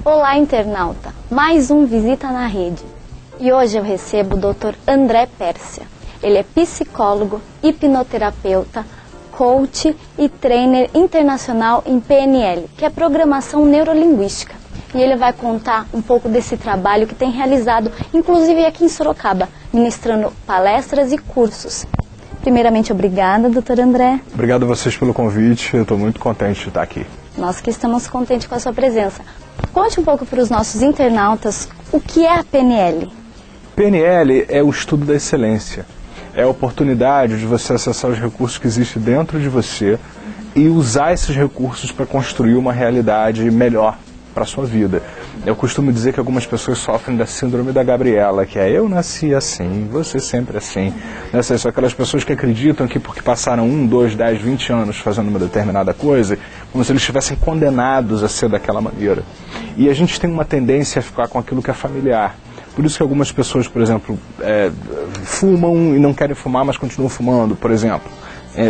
Olá, internauta! Mais um Visita na Rede. E hoje eu recebo o Dr. André Pérsia. Ele é psicólogo, hipnoterapeuta, coach e trainer internacional em PNL, que é Programação Neurolinguística. E ele vai contar um pouco desse trabalho que tem realizado, inclusive aqui em Sorocaba, ministrando palestras e cursos. Primeiramente, obrigada, doutor André. Obrigado a vocês pelo convite, eu estou muito contente de estar aqui. Nós que estamos contentes com a sua presença. Conte um pouco para os nossos internautas o que é a PNL. PNL é o estudo da excelência. É a oportunidade de você acessar os recursos que existem dentro de você e usar esses recursos para construir uma realidade melhor para a sua vida. Eu costumo dizer que algumas pessoas sofrem da síndrome da Gabriela, que é eu nasci assim, você sempre assim. São aquelas pessoas que acreditam que porque passaram 1, 2, 10, 20 anos fazendo uma determinada coisa, como se eles estivessem condenados a ser daquela maneira. E a gente tem uma tendência a ficar com aquilo que é familiar. Por isso que algumas pessoas, por exemplo, fumam e não querem fumar, mas continuam fumando, por exemplo.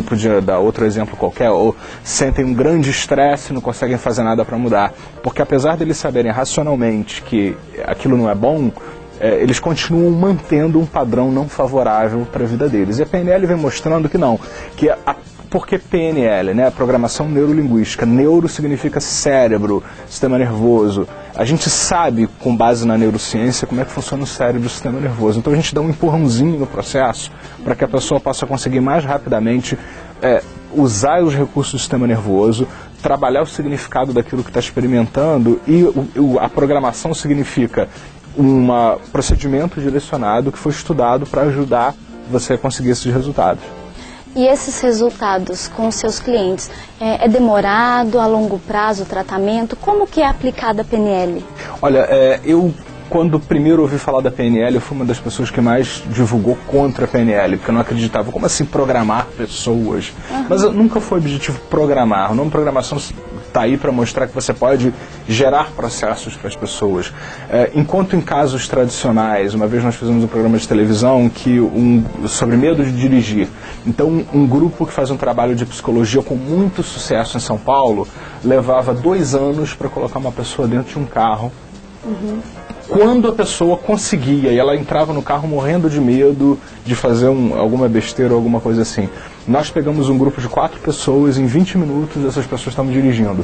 Podia dar outro exemplo qualquer, ou sentem um grande estresse e não conseguem fazer nada para mudar. Porque apesar deles saberem racionalmente que aquilo não é bom, eles continuam mantendo um padrão não favorável para a vida deles. E a PNL vem mostrando que não, porque PNL, né, Programação Neurolinguística, neuro significa cérebro, sistema nervoso. A gente sabe, com base na neurociência, como é que funciona o cérebro e o sistema nervoso. Então a gente dá um empurrãozinho no processo para que a pessoa possa conseguir mais rapidamente usar os recursos do sistema nervoso, trabalhar o significado daquilo que está experimentando, e a programação significa um procedimento direcionado que foi estudado para ajudar você a conseguir esses resultados. E esses resultados com os seus clientes, é demorado, a longo prazo o tratamento? Como que é aplicada a PNL? Olha, quando primeiro ouvi falar da PNL, eu fui uma das pessoas que mais divulgou contra a PNL, porque eu não acreditava. Como assim programar pessoas? Uhum. Mas nunca foi objetivo programar. O nome programação está aí para mostrar que você pode gerar processos para as pessoas. Enquanto em casos tradicionais, uma vez nós fizemos um programa de televisão sobre medo de dirigir. Então, um grupo que faz um trabalho de psicologia com muito sucesso em São Paulo, levava 2 anos para colocar uma pessoa dentro de um carro. Uhum. Quando a pessoa conseguia, e ela entrava no carro morrendo de medo de fazer alguma besteira ou alguma coisa assim. Nós pegamos um grupo de 4 pessoas, em 20 minutos essas pessoas estavam dirigindo.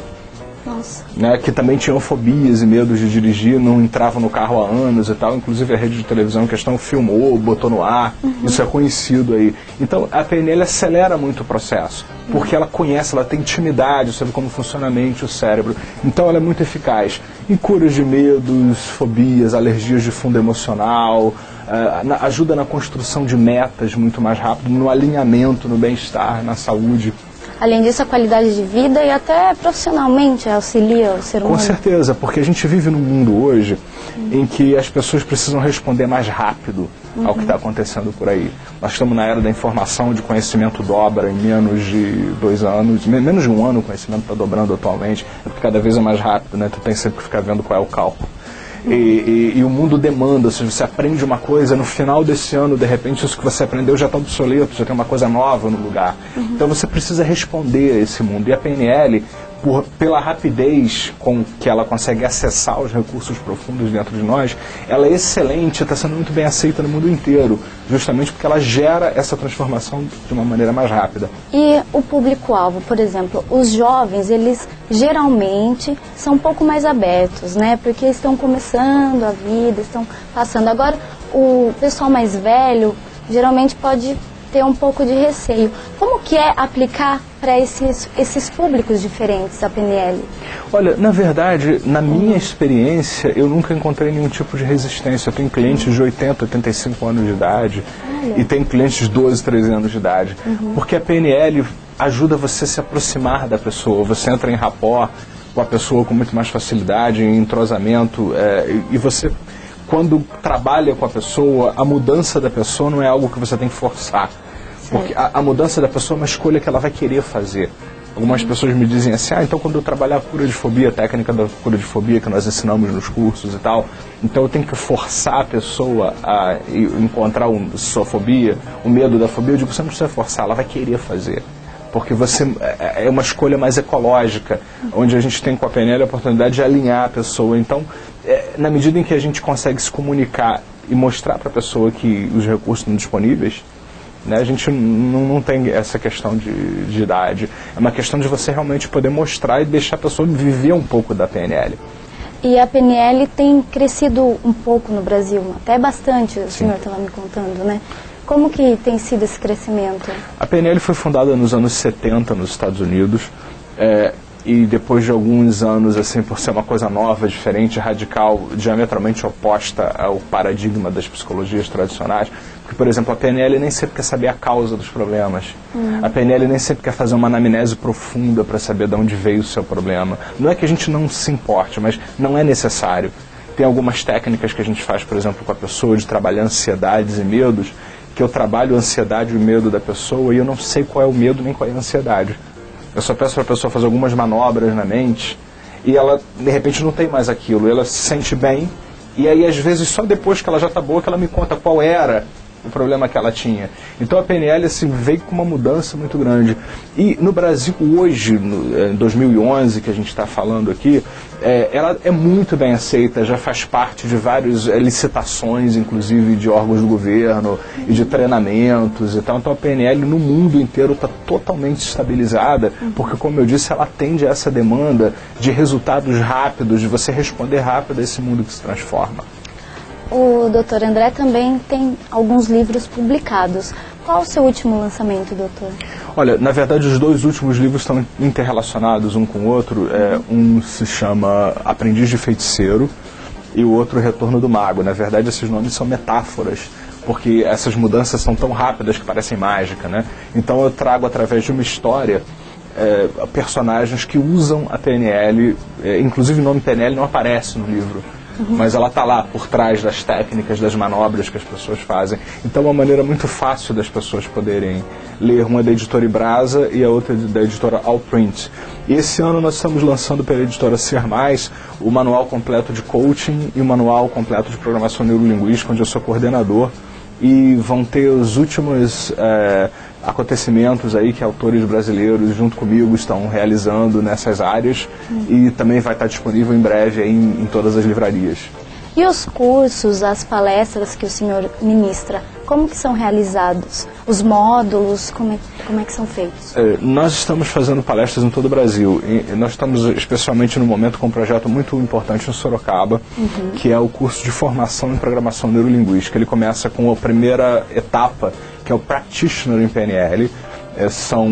Nossa. Que também tinham fobias e medos de dirigir, não entravam no carro há anos e tal. Inclusive a rede de televisão em questão filmou, botou no ar. Uhum. Isso é conhecido aí. Então a PNL acelera muito o processo, porque ela conhece, ela tem intimidade sobre como funciona a mente, o cérebro. Então ela é muito eficaz em curas de medos, fobias, alergias de fundo emocional, ajuda na construção de metas muito mais rápido, no alinhamento, no bem-estar, na saúde. Além disso, a qualidade de vida e até profissionalmente auxilia o ser humano. Com certeza, porque a gente vive num mundo hoje em que as pessoas precisam responder mais rápido ao que está acontecendo por aí. Nós estamos na era da informação, de conhecimento dobra em menos de 2 anos, menos de 1 ano o conhecimento está dobrando atualmente, porque cada vez é mais rápido, né? Tu tem sempre que ficar vendo qual é o cálculo. E o mundo demanda, se você aprende uma coisa, no final desse ano, de repente, isso que você aprendeu já está obsoleto, já tem uma coisa nova no lugar. Então você precisa responder a esse mundo. E a PNL, pela rapidez com que ela consegue acessar os recursos profundos dentro de nós, ela é excelente, está sendo muito bem aceita no mundo inteiro, justamente porque ela gera essa transformação de uma maneira mais rápida. E o público-alvo, por exemplo, os jovens, eles geralmente são um pouco mais abertos, né? Porque estão começando a vida, estão passando. Agora, o pessoal mais velho geralmente pode ter um pouco de receio. Como que é aplicar para esses públicos diferentes a PNL? Olha, na verdade, na minha experiência, eu nunca encontrei nenhum tipo de resistência. Eu tenho clientes de 80, 85 anos de idade. Olha. E tenho clientes de 12, 13 anos de idade. Porque a PNL ajuda você a se aproximar da pessoa. Você entra em rapport com a pessoa com muito mais facilidade, em entrosamento, e você, quando trabalha com a pessoa, a mudança da pessoa não é algo que você tem que forçar. Porque a mudança da pessoa é uma escolha que ela vai querer fazer. Algumas pessoas me dizem assim, então quando eu trabalhar a cura de fobia, a técnica da cura de fobia que nós ensinamos nos cursos e tal, então eu tenho que forçar a pessoa a encontrar sua fobia, o medo da fobia. Eu digo, você não precisa forçar, ela vai querer fazer. porque é uma escolha mais ecológica, onde a gente tem com a PNL a oportunidade de alinhar a pessoa. Então, na medida em que a gente consegue se comunicar e mostrar para a pessoa que os recursos estão disponíveis, né, a gente não tem essa questão de idade. É uma questão de você realmente poder mostrar e deixar a pessoa viver um pouco da PNL. E a PNL tem crescido um pouco no Brasil, até bastante, o senhor estava me contando, né? Como que tem sido esse crescimento? A PNL foi fundada nos anos 70 nos Estados Unidos, e depois de alguns anos, assim, por ser uma coisa nova, diferente, radical, diametralmente oposta ao paradigma das psicologias tradicionais, porque, por exemplo, a PNL nem sempre quer saber a causa dos problemas. A PNL nem sempre quer fazer uma anamnese profunda para saber de onde veio o seu problema. Não é que a gente não se importe, mas não é necessário. Tem algumas técnicas que a gente faz, por exemplo, com a pessoa, de trabalhar ansiedades e medos, que eu trabalho a ansiedade e o medo da pessoa e eu não sei qual é o medo nem qual é a ansiedade. Eu só peço para a pessoa fazer algumas manobras na mente e ela, de repente, não tem mais aquilo. Ela se sente bem e aí, às vezes, só depois que ela já está boa, que ela me conta qual era o problema que ela tinha. Então a PNL assim, veio com uma mudança muito grande. E no Brasil hoje, em 2011, que a gente está falando aqui, ela é muito bem aceita, já faz parte de várias licitações, inclusive de órgãos do governo e de treinamentos e tal. Então a PNL no mundo inteiro está totalmente estabilizada, porque, como eu disse, ela atende a essa demanda de resultados rápidos, de você responder rápido a esse mundo que se transforma. O Dr. André também tem alguns livros publicados. Qual o seu último lançamento, doutor? Olha, na verdade, os dois últimos livros estão interrelacionados um com o outro. Um se chama Aprendiz de Feiticeiro e o outro Retorno do Mago. Na verdade, esses nomes são metáforas, porque essas mudanças são tão rápidas que parecem mágica, né? Então eu trago, através de uma história, personagens que usam a PNL, inclusive o nome PNL não aparece no livro. Mas ela está lá por trás das técnicas, das manobras que as pessoas fazem. Então é uma maneira muito fácil das pessoas poderem ler. Uma da editora Ibrasa e a outra da editora Allprint. E esse ano nós estamos lançando pela editora Ser Mais o manual completo de coaching e o manual completo de programação neurolinguística, onde eu sou coordenador. E vão ter os últimos acontecimentos aí que autores brasileiros junto comigo estão realizando nessas áreas, e também vai estar disponível em breve aí em todas as livrarias. E os cursos, as palestras que o senhor ministra, como que são realizados? Os módulos, como é que são feitos? Nós estamos fazendo palestras em todo o Brasil. E nós estamos especialmente no momento com um projeto muito importante em Sorocaba, que é o curso de formação em programação neurolinguística. Ele começa com a primeira etapa, que é o Practitioner em PNL. São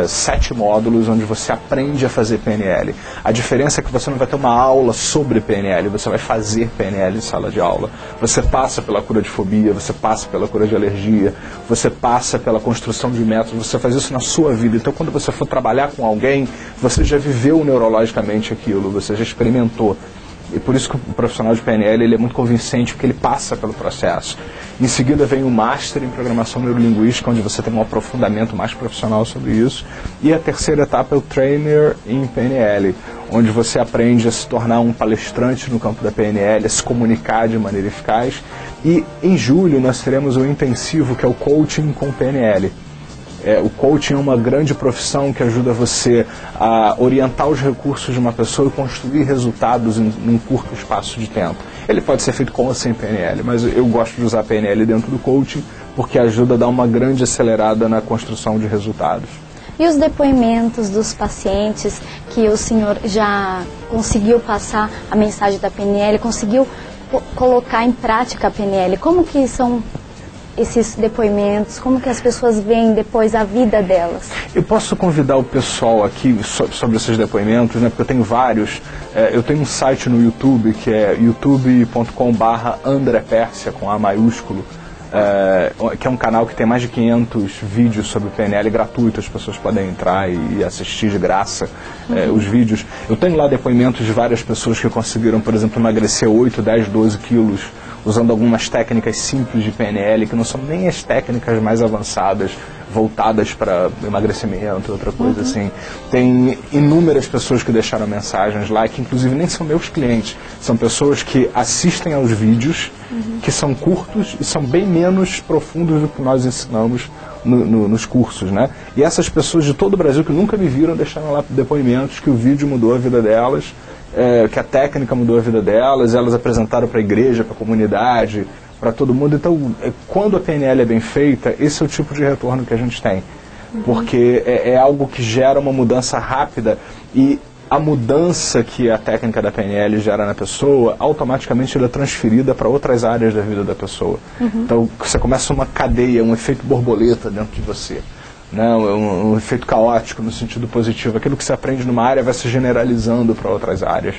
7 módulos onde você aprende a fazer PNL. A diferença é que você não vai ter uma aula sobre PNL, você vai fazer PNL em sala de aula. Você passa pela cura de fobia, você passa pela cura de alergia, você passa pela construção de métodos, você faz isso na sua vida. Então, quando você for trabalhar com alguém, você já viveu neurologicamente aquilo, você já experimentou. E por isso que o profissional de PNL ele é muito convincente, porque ele passa pelo processo. Em seguida vem o Master em Programação Neurolinguística, onde você tem um aprofundamento mais profissional sobre isso. E a terceira etapa é o Trainer em PNL, onde você aprende a se tornar um palestrante no campo da PNL, a se comunicar de maneira eficaz. E em julho nós teremos o intensivo, que é o Coaching com PNL. O coaching é uma grande profissão que ajuda você a orientar os recursos de uma pessoa e construir resultados em um curto espaço de tempo. Ele pode ser feito com ou sem PNL, mas eu gosto de usar PNL dentro do coaching porque ajuda a dar uma grande acelerada na construção de resultados. E os depoimentos dos pacientes que o senhor já conseguiu passar a mensagem da PNL, conseguiu colocar em prática a PNL, como que são esses depoimentos, como que as pessoas veem depois a vida delas? Eu posso convidar o pessoal aqui sobre esses depoimentos, né, porque eu tenho vários. Eu tenho um site no YouTube que é youtube.com/AndrePersia, com A maiúsculo, que é um canal que tem mais de 500 vídeos sobre PNL gratuito, as pessoas podem entrar e assistir de graça os vídeos. Eu tenho lá depoimentos de várias pessoas que conseguiram, por exemplo, emagrecer 8, 10, 12 quilos usando algumas técnicas simples de PNL, que não são nem as técnicas mais avançadas, voltadas para emagrecimento, outra coisa assim. Tem inúmeras pessoas que deixaram mensagens lá, que inclusive nem são meus clientes, são pessoas que assistem aos vídeos, que são curtos e são bem menos profundos do que nós ensinamos nos cursos, né? E essas pessoas de todo o Brasil que nunca me viram deixaram lá depoimentos que o vídeo mudou a vida delas, que a técnica mudou a vida delas, elas apresentaram para a igreja, para a comunidade, para todo mundo. Então, quando a PNL é bem feita, esse é o tipo de retorno que a gente tem. Porque é algo que gera uma mudança rápida, e a mudança que a técnica da PNL gera na pessoa, automaticamente ela é transferida para outras áreas da vida da pessoa. Então, você começa uma cadeia, um efeito borboleta dentro de você. Não, um efeito caótico no sentido positivo. Aquilo que você aprende numa área vai se generalizando para outras áreas.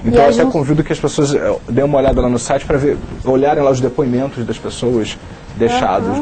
Então eu até convido que as pessoas deem uma olhada lá no site para olharem lá os depoimentos das pessoas deixados. Né?